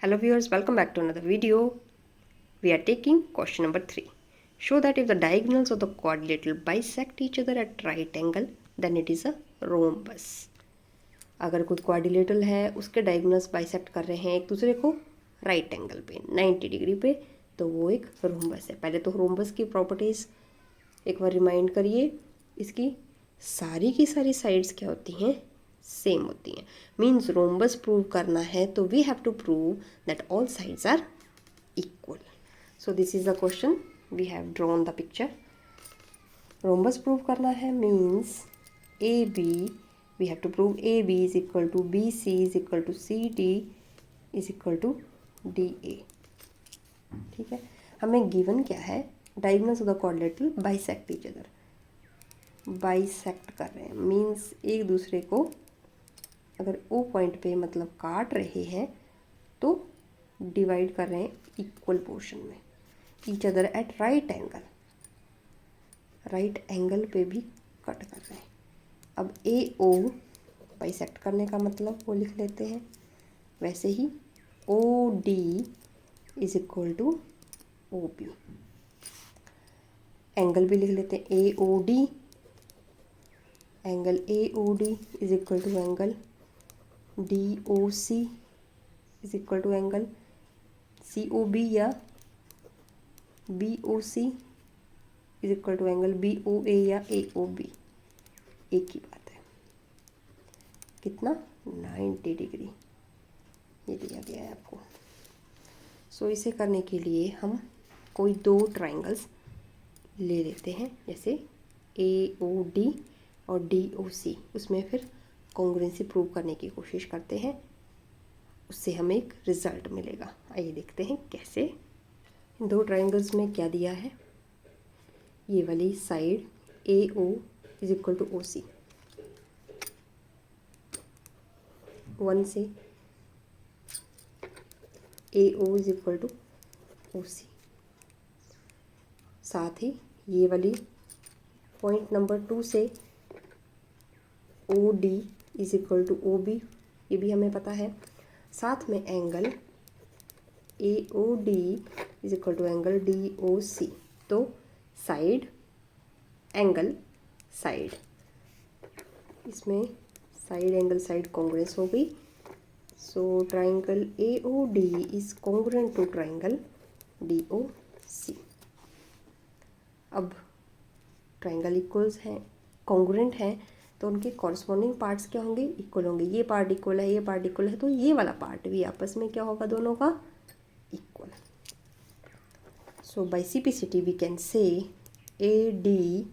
Hello viewers, welcome back to another video. We are taking question number 3. Show that if the diagonals of the quadrilateral bisect each other at right angle, then it is a rhombus. अगर कोई quadrilateral है उसके diagonals bisect कर रहे हैं एक दूसरे को राइट एंगल पे 90 डिग्री पे, तो वो एक रोम्बस है। पहले तो रोम्बस की प्रॉपर्टीज़ एक बार रिमाइंड करिए। इसकी सारी की सारी साइड्स क्या होती हैं? सेम होती हैं। मीन्स रोम्बस प्रूव करना है तो we have to prove that all sides are equal. So this is the question, we have drawn the picture. Rhombus prove करना है means A B, we have to prove A B is equal to B C is equal to C D is equal to D A. ठीक है, हमें given क्या है? Diagonals of the quadrilateral bisect each other. Bisect कर रहे हैं means एक दूसरे को अगर ओ पॉइंट पे मतलब काट रहे हैं तो डिवाइड कर रहे हैं इक्वल पोर्शन में। Each other at right angle, right angle पे भी कट कर रहे हैं। अब ए ओ बाइसेक्ट करने का मतलब वो लिख लेते हैं। वैसे ही O D is equal to O B, angle भी लिख लेते हैं। A O D, angle A O D is equal to angle D O C is equal to angle C O B या B O C is equal to angle B O A या A O B. एक ही बात है। कितना? 90 degree ये दिया गया है आपको। सो इसे करने के लिए हम कोई दो ट्राइंगल्स ले लेते हैं, जैसे ए ओ डी और डी ओ सी। उसमें फिर कॉन्ग्रुएंसी प्रूव करने की कोशिश करते हैं, उससे हमें एक रिजल्ट मिलेगा। आइए देखते हैं कैसे। इन दो ट्राइंगल्स में क्या दिया है? ये वाली side A O is equal to O C, 1 से A O is equal to O C. साथ ही ये वाली पॉइंट नंबर 2 से O D is equal to O B, ये भी हमें पता है। साथ में angle A O D is equal to angle D O C. तो साइड एंगल साइड, इसमें साइड एंगल साइड कॉन्ग्रुएंस हो गई। So triangle A O D is congruent to triangle D O C. अब ट्राइंगल इक्वल्स हैं, congruent हैं, तो उनके corresponding parts क्या होंगे? इक्वल होंगे। ये पार्ट इक्वल है, ये पार्ट इक्वल है, तो ये वाला पार्ट भी आपस में क्या होगा? दोनों का equal. So by simplicity we can say A D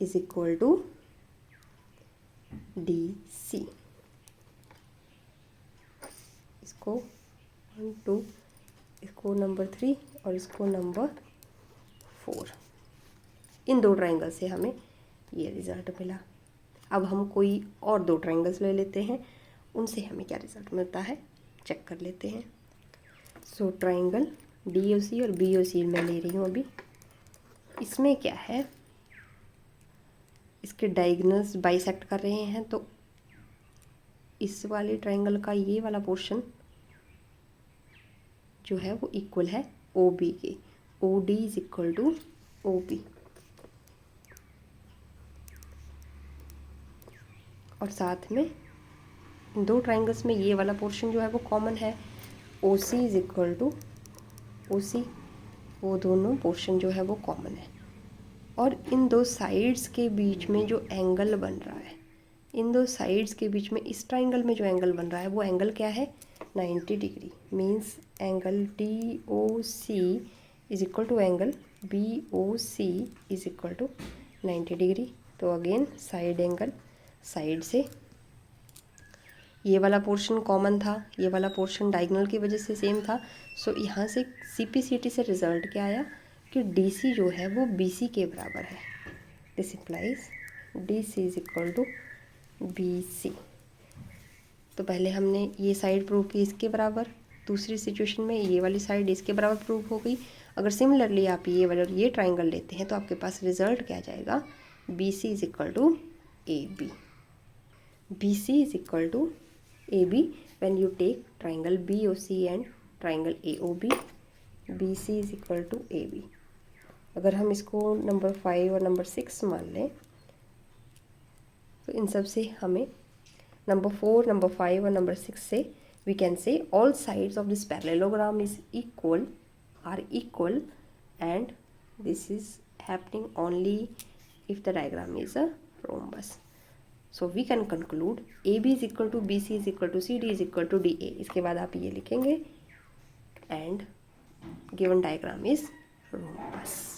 is equal to D C. इसको 1 2, इसको नंबर 3 और इसको नंबर 4। इन दो ट्राइंगल से हमें ये रिज़ल्ट मिला। अब हम कोई और दो ट्राइंगल्स ले लेते हैं, उनसे हमें क्या रिज़ल्ट मिलता है चेक कर लेते हैं। सो ट्राइंगल डी ओ सी और बी ओ सी मैं ले रही हूँ अभी। इसमें क्या है? इसके डायगोनल्स बाइसेक्ट कर रहे हैं, तो इस वाले ट्राइंगल का ये वाला पोर्शन जो है वो इक्वल है ओ बी के। O D is equal to O B. और साथ में इन दो ट्राइंगल्स में ये वाला पोर्शन जो है वो कॉमन है। ओ C is equal to O सी, वो दोनों पोर्शन जो है वो कॉमन है। और इन दो साइड्स के बीच में जो एंगल बन रहा है, इन दो साइड्स के बीच में इस ट्राइंगल में जो एंगल बन रहा है वो एंगल क्या है? 90 degree. Means angle D O C is equal to angle B O C is equal to 90 degree. तो अगेन साइड एंगल साइड से ये वाला पोर्शन कॉमन था, ये वाला पोर्शन डायगोनल की वजह से सेम था। सो यहाँ से सीपीसीटी से रिजल्ट क्या आया कि डीसी जो है वो बीसी के बराबर है। This implies DC is equal to BC. तो पहले हमने ये साइड प्रूव की इसके बराबर, दूसरी सिचुएशन में ये वाली साइड इसके बराबर प्रूव हो गई। अगर सिमिलरली आप ये वाला ये ट्राइंगल लेते हैं तो आपके पास रिजल्ट क्या जाएगा? B C is equal to A B. B C is equal to A B when you take triangle BOC and triangle AOB, BC is equal to AB. अगर हम इसको नंबर 5 और नंबर 6 मान लें तो इन सब से हमें नंबर 4, नंबर 5 और नंबर 6 से we can say all sides of this parallelogram is equal, are equal, and this is happening only if the diagram is a rhombus. So we can conclude AB is equal to BC is equal to CD is equal to DA. इसके बाद आप ये लिखेंगे and given diagram is rhombus.